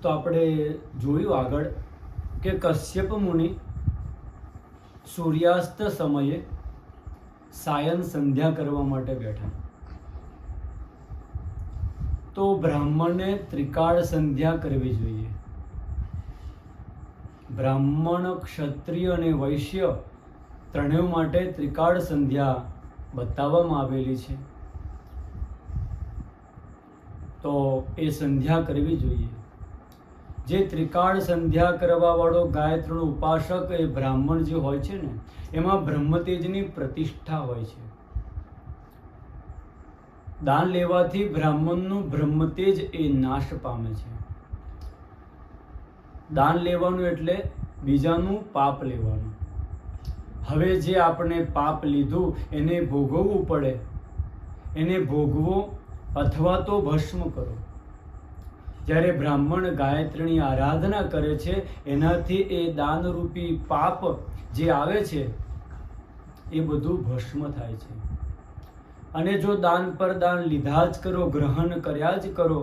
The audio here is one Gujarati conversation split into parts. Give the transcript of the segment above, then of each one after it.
તો આપણે જોયું આગળ કે કશ્યપ મુનિ સૂર્યાસ્ત સમયે સાયન સંધ્યા કરવા માટે બેઠા. તો બ્રાહ્મણને ત્રિકાળ સંધ્યા કરવી જોઈએ. બ્રાહ્મણ, ક્ષત્રિય અને વૈશ્ય ત્રણેય માટે ત્રિકાળ સંધ્યા બતાવવામાં આવેલી છે. તો એ સંધ્યા કરવી જોઈએ. જે ત્રિકાળ સંધ્યા કરવા વાળો ગાયત્રીનો ઉપાસક એ બ્રાહ્મણ જે હોય છે ને, એમાં બ્રહ્મતેજની પ્રતિષ્ઠા હોય છે. દાન લેવાથી બ્રાહ્મણનું બ્રહ્મતેજ એ નાશ પામે છે. દાન લેવાનું એટલે બીજાનું પાપ લેવાનું. હવે જે આપણે પાપ લીધું એને ભોગવવું પડે, એને ભોગવો અથવા તો ભસ્મ કરો. જ્યારે બ્રાહ્મણ ગાયત્રીની આરાધના કરે છે, એનાથી એ દાનરૂપી પાપ જે આવે છે એ બધું ભસ્મ થાય છે. અને જો દાન પર દાન લીધા જ કરો, ગ્રહણ કર્યા જ કરો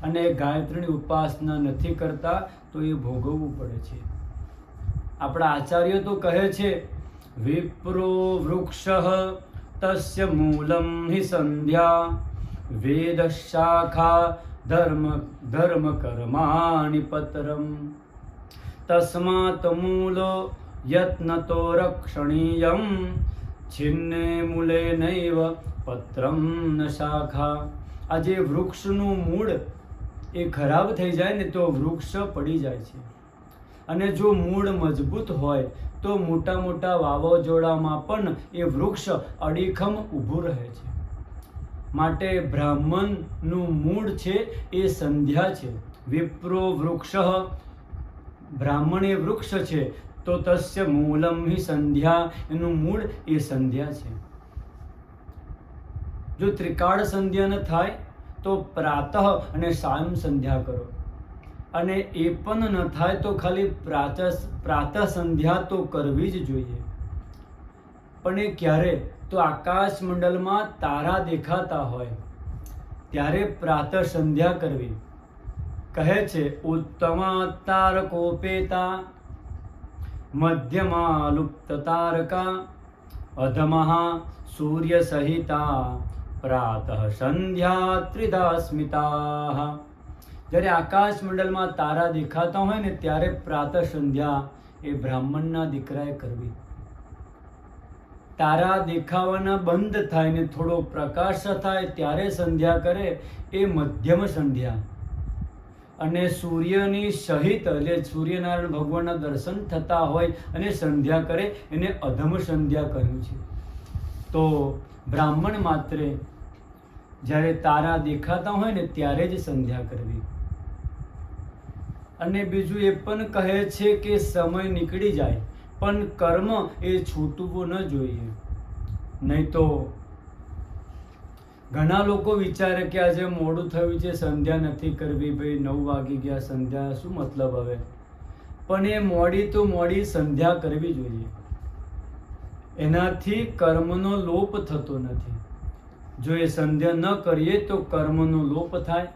અને ગાયત્રીની ઉપાસના નથી કરતા તો એ ભોગવવું પડે છે. આપણા આચાર્ય તો કહે છે, વિપ્રો વૃક્ષ તસ્ય મૂલમ હિ સંધ્યા વેદ શાખા ધર્મ કર્માણિ પતરમ તસ્માત મૂલો યત્નતો રક્ષણીયમ છિન્ને મૂલે નૈવ પત્રમ ન શાખા. આ જે વૃક્ષનું મૂળ એ ખરાબ થઈ જાય ને તો વૃક્ષ પડી જાય છે. અને જો મૂળ મજબૂત હોય તો મોટા મોટા વાવાઝોડામાં પણ એ વૃક્ષ અડીખમ ઊભું રહે છે. માટે બ્રાહ્મણનું મૂળ છે એ સંધ્યા છે. વિપ્રો વૃક્ષ, બ્રાહ્મણ એ વૃક્ષ છે તો તસ્ય મૂલમ હિ સંધ્યા, એનું મૂળ એ સંધ્યા છે. જો ત્રિકાળ સંધ્યા ન થાય તો પ્રાતઃ અને સાયં સંધ્યા કરો. અને એ પણ ન થાય તો ખાલી પ્રાતઃ સંધ્યા તો કરવી જ જોઈએ. પણ એ ક્યારે? તો આકાશ મંડળમાં તારા દેખાતા હોય ત્યારે પ્રાતઃ સંધ્યા કરવી. કહે છે, ઉત્તમા તારકોપેતા મધ્યમા લુપ્ત તારકા અધમઃ સૂર્ય સહિતા પ્રાતઃ સંધ્યા ત્રિધા સ્મિતા. જ્યારે આકાશ મંડળમાં તારા દેખાતા હોય ને ત્યારે પ્રાતઃ સંધ્યા એ બ્રાહ્મણના દીકરાએ કરવી. તારા દેખાવાના બંધ થાય ને થોડો પ્રકાશ થાય ત્યારે સંધ્યા કરે એ મધ્યમ સંધ્યા. અને સૂર્યની સહિત એટલે સૂર્યનારાયણ ભગવાનના દર્શન થતા હોય અને સંધ્યા કરે એને અધમ સંધ્યા કહ્યું છે. તો બ્રાહ્મણ માત્રે જ્યારે તારા દેખાતા હોય ને ત્યારે જ સંધ્યા કરવી. અને બીજું એ પણ કહે છે કે સમય નીકળી જાય પણ કર્મ એ છૂટવું ન જોઈએ. નહીં તો ઘણા લોકો વિચારે કે આજે મોડું થયું છે, સંધ્યા નથી કરવી, ભાઈ 9 વાગી ગયા, સંધ્યા શું મતલબ હવે? પણ એ મોડી તો મોડી સંધ્યા કરવી જોઈએ. એનાથી કર્મનો લોપ થતો નથી. જો એ સંધ્યા ન કરીએ તો કર્મનો લોપ થાય.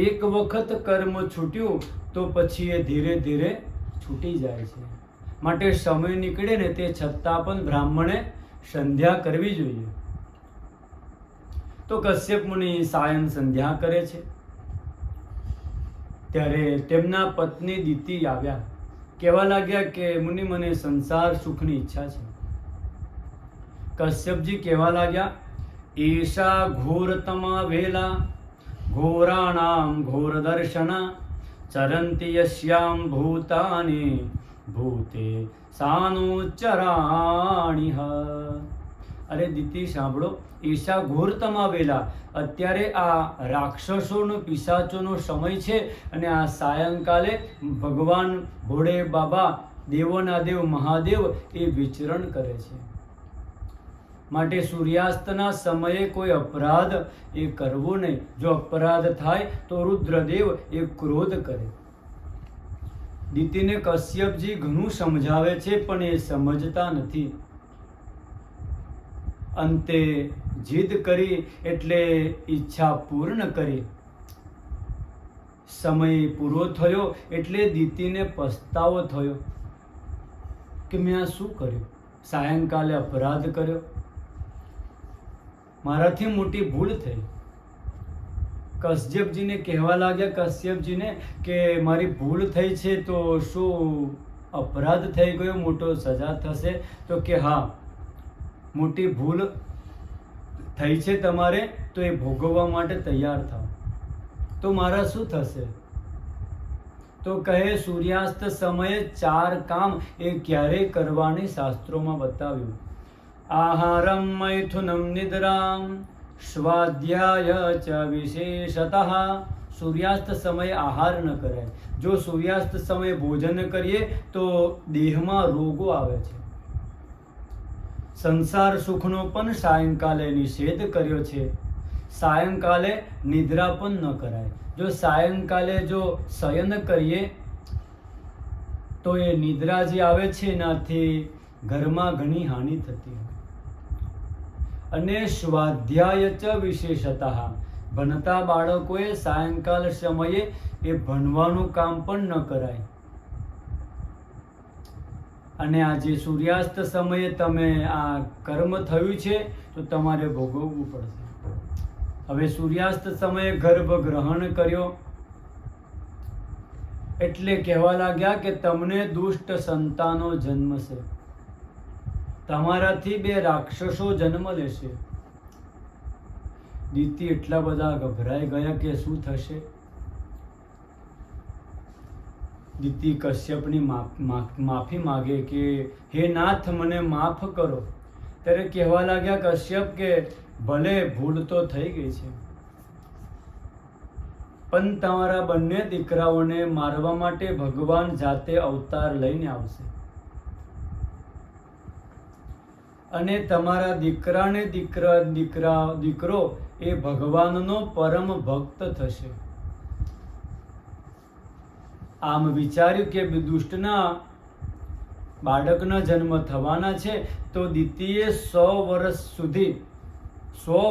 એક વખત કર્મ છૂટ્યું તો પછી એ ધીરે ધીરે છૂટી જાય છે. માટે સમય નીકળે ને તે છતાં પણ બ્રાહ્મણે સંધ્યા કરવી જોઈએ. તો કશ્યપ મુનિ સાયં સંધ્યા કરે છે. ત્યારે તેમના પત્ની દિતિ આવ્યા. કહેવા લાગ્યા કે મુનિ મને સંસાર સુખની ઈચ્છા છે. કશ્યપજી કહેવા લાગ્યા, ઈશા ઘોરતમા વેલા ઘોરાણામ ઘોર દર્શના ચરંતિ યસ્યામ ભૂતાની ભૂતે સાનુચરાણીહ. અરે દિતિ સાંભળો, ઈશા ઘોરતમા વેલા, અત્યારે આ રાક્ષસોનો પિશાચોનો સમય છે અને આ સાયંકાલે ભગવાન ભોળે બાબા દેવોના દેવ મહાદેવ એ વિચરણ કરે છે. માટે સૂર્યાસ્તના સમયે કોઈ અપરાધ એ કરવો નહીં. જો અપરાધ થાય તો રુદ્રદેવ એ ક્રોધ કરે. દિતિને કશ્યપજી ઘણું સમજાવે છે પણ એ સમજતા નથી. અંતે જીદ કરી એટલે ઈચ્છા પૂર્ણ કરી. સમય પૂરો થયો એટલે દીતીને પસ્તાવો થયો કે મેં આ શું કર્યું, સાયંકાલે અપરાધ કર્યો, મારાથી મોટી ભૂલ થઈ. કશ્યપજીને કહેવા લાગ્યા, કશ્યપજીને કે મારી ભૂલ થઈ છે તો શું અપરાધ થઈ ગયો, મોટો સજા થશે? તો કે હા, મોટી ભૂલ થઈ છે તમારે, તો એ ભોગવવા માટે તૈયાર થાઓ. તો મારા શું થશે? તો કહે સૂર્યાસ્ત સમયે 4 કામ એ ક્યારે કરવાની શાસ્ત્રોમાં બતાવ્યું. આહારમ મૈથુનમ નિદ્રામ સ્વાધ્યાય ચ વિશેષતઃ. સૂર્યાસ્ત સમયે આહાર ન કરાય. જો સૂર્યાસ્ત સમયે ભોજન કરીએ તો દેહમાં રોગો આવે છે. સંસાર સુખનો પણ સાયંકાલે નિષેધ કર્યો છે. સાયંકાલે નિદ્રા પણ ન કરાય. જો સાયંકાલે જો શયન કરીએ તો એ નિદ્રા જે આવે છે એનાથી ઘરમાં ઘણી હાનિ થતી. અને સ્વાધ્યાય ચ વિશેષતઃ. ભણતા બાળકોએ સાયંકાલ સમયે એ ભણવાનું કામ પણ ન કરાય. અને આ જે સૂર્યાસ્ત સમયે તમે આ કર્મ થયું છે તો તમારે ભોગવવું પડશે. હવે સૂર્યાસ્ત સમયે ગર્ભ ગ્રહણ કર્યો એટલે કહેવા લાગ્યા કે તમને દુષ્ટ સંતાનો જન્મશે, તમારાથી 2 રાક્ષસો જન્મ લેશે. દીતી એટલા બધા ગભરાઈ ગયા કે શું થશે. દીતી કશ્યપની માફી માગે કે હે નાથ, મને માફ કરો. ત્યારે કહેવા લાગ્યા કશ્યપ કે ભલે ભૂલ તો થઈ ગઈ છે, પણ તમારા બંને દીકરાઓને મારવા માટે ભગવાન જાતે અવતાર લઈને આવશે. અને તમારા દીકરાને દીકરો એ ભગવાનનો પરમ ભક્ત થશે. આમ વિચાર્યું કે દુષ્ટના બાળકના જન્મ થવાના છે તો દીતીએ 100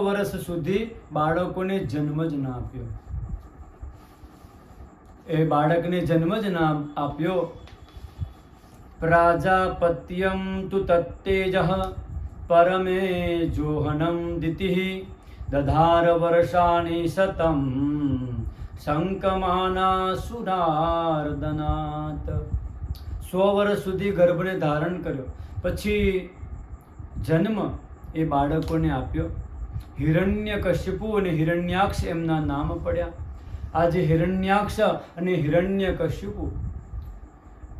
વર્ષ સુધી બાળકોને જન્મ જ ના આપ્યો. એ બાળકને જન્મ જ ના આપ્યો. પ્રાજાપત્યમ તુ તત્તેજઃ પરમે જોહનમ દિતિઃ દધાર વર્ષાણિ શતમ શંકમાના સુરાર્દનાત. 100 વર્ષ સુધી ગર્ભને ધારણ કર્યો, પછી જન્મ એ બાળકોને આપ્યો. હિરણ્યકશિપુ અને હિરણ્યાક્ષ એમના નામ પડ્યા. આજે હિરણ્યાક્ષ અને હિરણ્યકશિપુ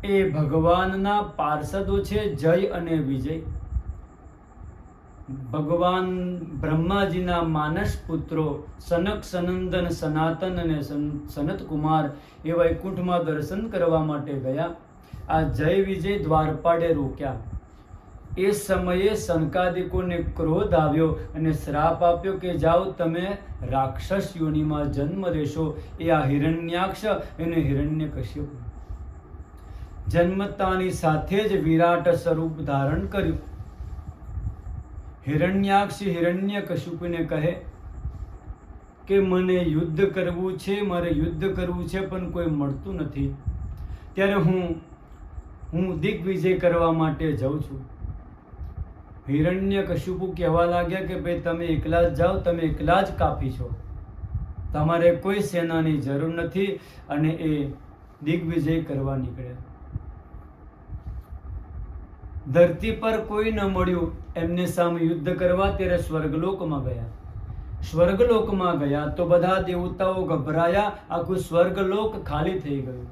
એ ભગવાનના પાર્ષદો છે, જય અને વિજય. ભગવાન બ્રહ્માજીના માનસ પુત્રો સનક, સનંદન, સનાતન અને સનત કુમાર એ વૈકુંઠમાં દર્શન કરવા માટે ગયા. આ જય વિજય દ્વારપાળે રોક્યા. એ સમયે સનકાદિકોને ક્રોધ આવ્યો અને શ્રાપ આપ્યો કે જાઓ તમે રાક્ષસ યોનિમાં જન્મ લેશો. એ આ હિરણ્યાક્ષ અને હિરણ્યકશિપુ જન્મતાની સાથે જ વિરાટ સ્વરૂપ ધારણ કર્યું. હિરણ્યાક્ષ હિરણ્યકશિપુને કહે કે મને યુદ્ધ કરવું છે, મારે યુદ્ધ કરવું છે, પણ કોઈ મળતું નથી. ત્યારે હું દિગ્વિજય કરવા માટે જાઉં છું. હિરણ્યકશિપુ કહેવા લાગ્યા કે ભાઈ તમે એકલા જ જાઓ, તમે એકલા જ કાફી છો, તમારે કોઈ સેનાની જરૂર નથી. અને એ દિગ્વિજય કરવા નીકળ્યા. ધરતી પર કોઈ ન મળ્યું એમને સામે યુદ્ધ કરવા. ત્યારે સ્વર્ગલોકમાં ગયા. સ્વર્ગલોકમાં ગયા તો બધા દેવતાઓ ગભરાયા. આખું સ્વર્ગલોક ખાલી થઈ ગયું.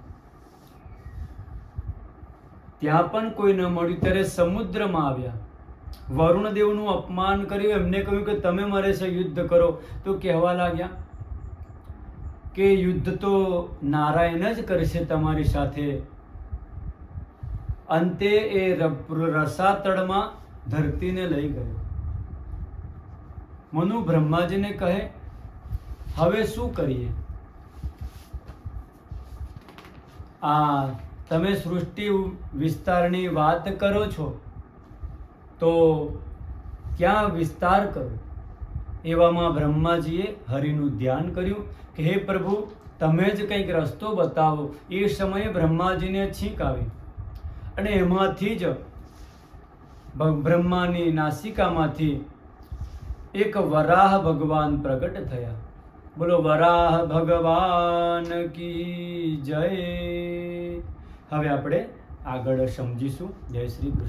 ત્યાં પણ કોઈ ન મળ્યું. ત્યારે સમુદ્રમાં આવ્યા. વરુણ દેવનું અપમાન કર્યું. એમને કહ્યું કે તમે મારે છે યુદ્ધ કરો. તો કહેવા લાગ્યા કે યુદ્ધ તો નારાયણ જ કરશે તમારી સાથે. અંતે એ રસાતળમાં ધરતીને લઈ ગયો. મનુ બ્રહ્માજીને કહે હવે શું કરીએ? આ તમે સૃષ્ટિ વિસ્તારની વાત કરો છો તો ક્યાં વિસ્તાર કરો? એવામાં બ્રહ્માજીએ હરિનું ધ્યાન કર્યું કે હે પ્રભુ, તમે જ કંઈક રસ્તો બતાવો. એ સમયે બ્રહ્માજીને છીંક આવી અને એમાંથી જ બ્રહ્માની નાસિકામાંથી એક વરાહ ભગવાન પ્રગટ થયા. બોલો વરાહ ભગવાન કી જય. હવે આપણે આગળ સમજીશું. જય શ્રી કૃષ્ણ.